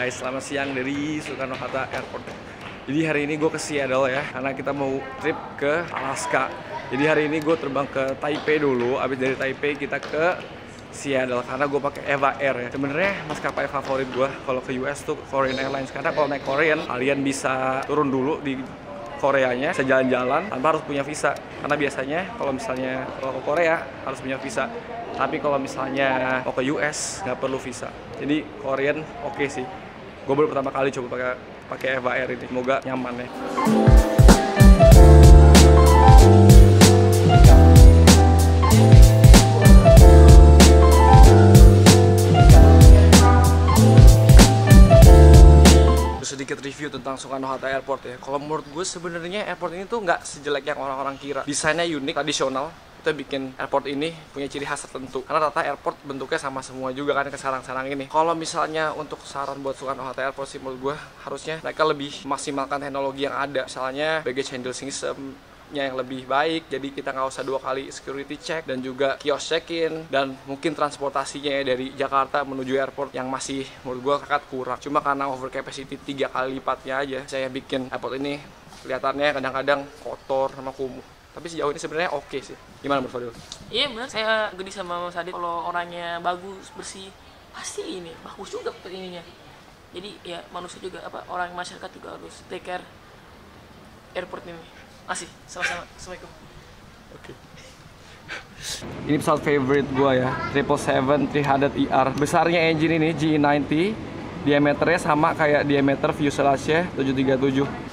guys, selamat siang dari Soekarno-Hatta Airport. Jadi hari ini gue ke Seattle ya, karena kita mau trip ke Alaska. Jadi hari ini gue terbang ke Taipei dulu, abis dari Taipei kita ke Seattle karena gue pakai Eva Air ya. Sebenarnya maskapai favorit gue kalau ke US tuh Korean Airlines, karena kalau naik Korean kalian bisa turun dulu di Koreanya, bisa jalan-jalan tanpa harus punya visa. Karena biasanya kalau misalnya ke Korea harus punya visa. Tapi kalau misalnya mau ke US nggak perlu visa. Jadi Korean oke sih. Gue baru pertama kali coba pakai Eva Air ini. Semoga nyaman ya. Sedikit review tentang Soekarno-Hatta Airport ya. Kalau menurut gue sebenarnya airport ini tuh nggak sejelek yang orang-orang kira. Desainnya unik, tradisional. Itu bikin airport ini punya ciri khas tertentu. Karena rata airport bentuknya sama semua juga kan ke sarang-sarang ini. Kalau misalnya untuk saran buat Soekarno-Hatta Airport sih menurut gue harusnya mereka lebih maksimalkan teknologi yang ada. Misalnya baggage handling system yang lebih baik, jadi kita nggak usah 2 kali security check, dan juga kios check-in, dan mungkin transportasinya ya dari Jakarta menuju airport yang masih menurut gua kakak kurang. Cuma karena over capacity 3 kali lipatnya aja, saya bikin airport ini kelihatannya kadang-kadang kotor sama kumuh. Tapi sejauh ini sebenarnya oke sih. Gimana menurut Fadil? Iya benar, saya gede sama Mas Adit. Kalau orangnya bagus, bersih, pasti ini bagus juga ininya. Jadi ya manusia juga orang masyarakat juga harus take care airport ini. Masih, sama-sama. Assalamualaikum. Oke. Ini pesawat favorite gua ya, 777-300ER. Besarnya engine ini GE90, diameternya sama kayak diameter fuselage-nya 737.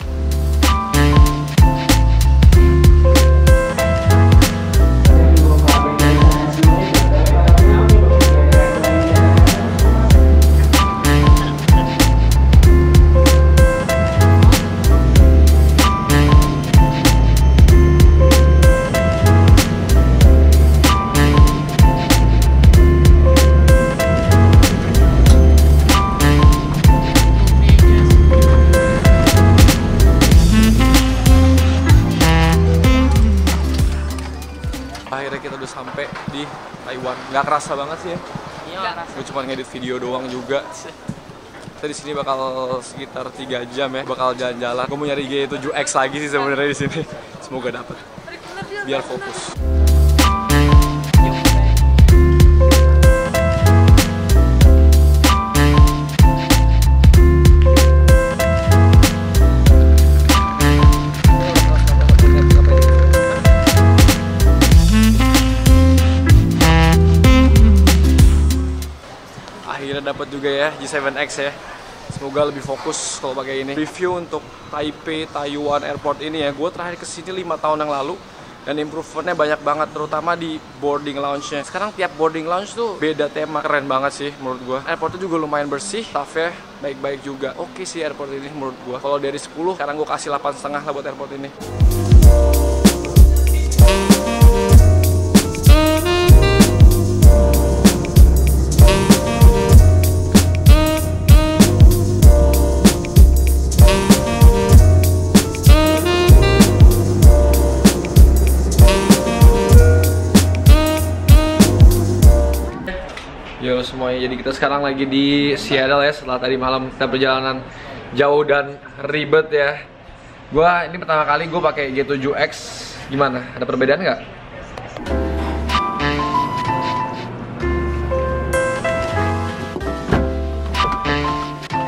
Akhirnya kita udah sampai di Taiwan. Nggak kerasa banget sih ya. Iya, Gue cuma ngedit video doang juga. Kita di sini bakal sekitar 3 jam ya, bakal jalan-jalan. Gue mau nyari G7X lagi sih sebenarnya di sini. Semoga dapet. Biar fokus. Akhirnya dapat juga ya G7X ya. Semoga lebih fokus kalau pakai ini. Review untuk Taipei Taiwan Airport ini ya. Gue terakhir kesini 5 tahun yang lalu dan improvementnya banyak banget, terutama di boarding lounge-nya. Sekarang tiap boarding lounge tuh beda tema, keren banget sih menurut gue. Airportnya juga lumayan bersih, staffnya baik-baik juga. Oke sih airport ini menurut gue. Kalau dari 10, sekarang gue kasih 8,5 lah buat airport ini. Yo semuanya, jadi kita sekarang lagi di Seattle ya, setelah tadi malam kita perjalanan jauh dan ribet ya. Gua ini pertama kali gue pakai G7X. Gimana? Ada perbedaan nggak?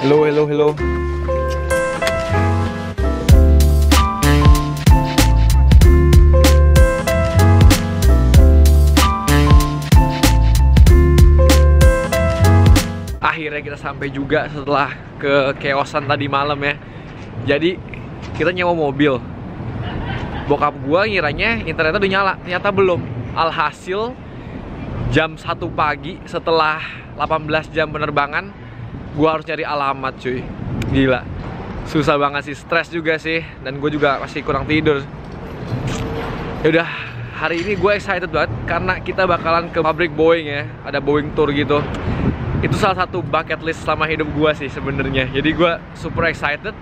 Halo. Akhirnya kita sampai juga setelah kekeosan tadi malam ya. Jadi kita nyewa mobil. Bokap gua ngiranya internetnya udah nyala, ternyata belum. Alhasil jam 1 pagi setelah 18 jam penerbangan, gua harus nyari alamat cuy. Gila, susah banget sih, stres juga sih. Dan gue juga masih kurang tidur. Yaudah, hari ini gue excited banget karena kita bakalan ke pabrik Boeing ya. Ada Boeing Tour gitu. Itu salah satu bucket list selama hidup gue sih sebenarnya. Jadi gue super excited.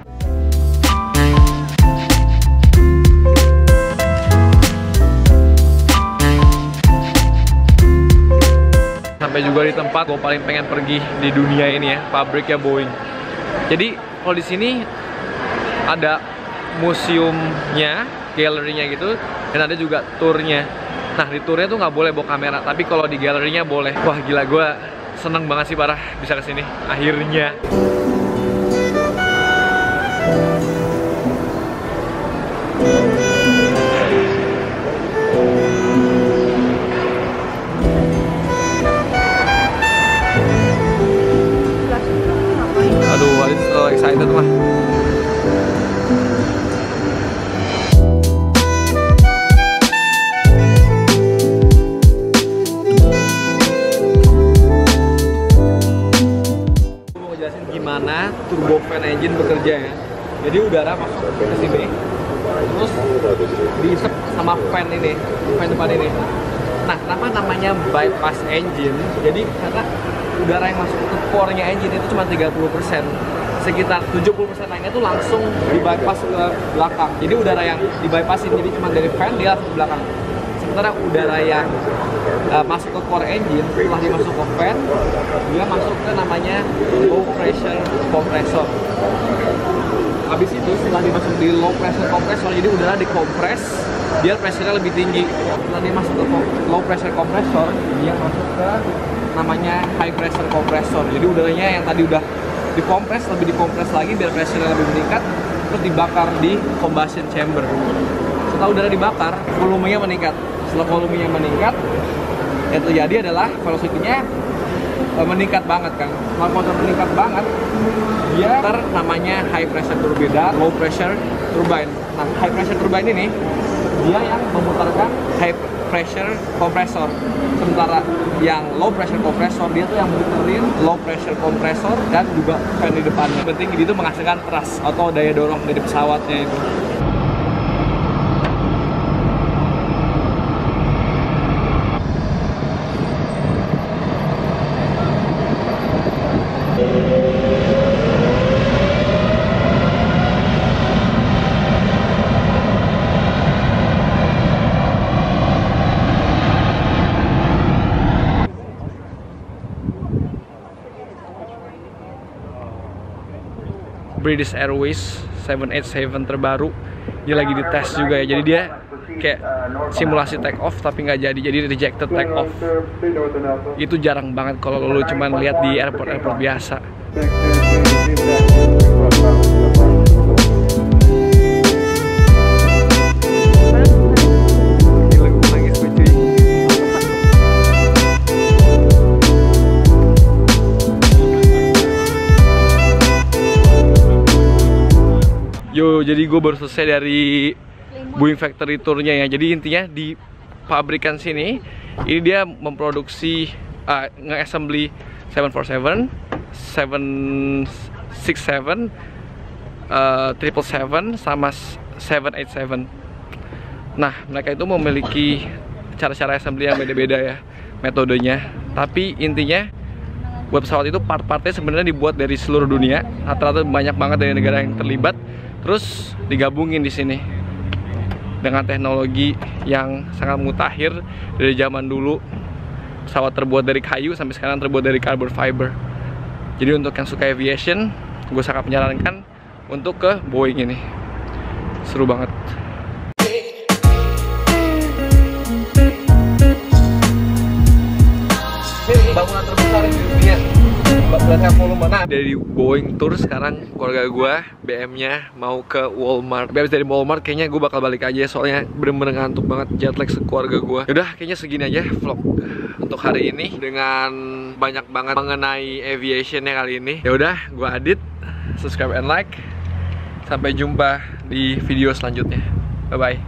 Sampai juga di tempat gue paling pengen pergi di dunia ini ya, pabriknya Boeing. Jadi kalau di sini ada museumnya, galerinya gitu, dan ada juga turnya. Nah di turnya tuh nggak boleh bawa kamera, tapi kalau di galerinya boleh. Wah gila, gue seneng banget sih parah bisa kesini akhirnya. Aduh, Adit so excited mah. Mau jelasin gimana turbofan engine bekerja ya. Jadi udara masuk ke sini, terus diisep sama fan ini, fan depan ini. Nah, kenapa namanya bypass engine? Jadi karena udara yang masuk ke core-nya engine itu cuma 30%. Sekitar 70% lainnya tuh langsung di bypass ke belakang. Jadi udara yang di bypassin, jadi cuma dari fan dia langsung ke belakang. Sementara udara yang masuk ke core engine setelah dimasuk ke fan, dia masuk ke namanya low pressure compressor. Habis itu setelah dimasuk di low pressure compressor, jadi udara dikompres biar pressure-nya lebih tinggi. Setelah dimasuk ke low pressure compressor, dia masuk ke namanya high pressure compressor. Jadi udaranya yang tadi udah dikompres, lebih dikompres lagi biar pressure-nya lebih meningkat, terus dibakar di combustion chamber. Setelah udara dibakar, volumenya meningkat. Setelah volumenya meningkat, yang terjadi adalah velocity-nya meningkat banget kan. Setelah motor meningkat banget, dia namanya high pressure turbine dan low pressure turbine. Nah, high pressure turbine ini dia yang memutarkan high pressure compressor. Sementara yang low pressure compressor dia tuh yang muterin low pressure compressor dan juga fan di depannya. Penting itu menghasilkan thrust atau daya dorong dari pesawatnya itu. British Airways 787 terbaru, dia lagi dites juga ya. Jadi dia kayak simulasi take off tapi nggak jadi rejected take off. Itu jarang banget kalau lu cuman lihat di airport biasa. Yo, jadi gue baru selesai dari Boeing Factory Tour-nya ya. Jadi intinya di pabrikan sini, ini dia memproduksi nge-assembly 747, 767, 777, sama 787. Nah, mereka itu memiliki cara-cara assembly yang beda-beda ya, metodenya. Tapi intinya, buat pesawat itu part-partnya sebenarnya dibuat dari seluruh dunia. Rata-rata banyak banget dari negara yang terlibat. Terus digabungin di sini dengan teknologi yang sangat mutakhir dari zaman dulu. Pesawat terbuat dari kayu sampai sekarang terbuat dari carbon fiber. Jadi untuk yang suka aviation, gue sangat menyarankan untuk ke Boeing ini. Seru banget. Bangunan terbesar di dunia. Nah, dari Boeing Tour sekarang keluarga gue BM-nya mau ke Walmart. Habis dari Walmart kayaknya gue bakal balik aja, soalnya bener-bener ngantuk banget, jet lag sekeluarga gue. Yaudah, kayaknya segini aja vlog untuk hari ini dengan banyak banget mengenai aviation-nya kali ini. Yaudah, gue Adit, subscribe and like. Sampai jumpa di video selanjutnya. Bye bye.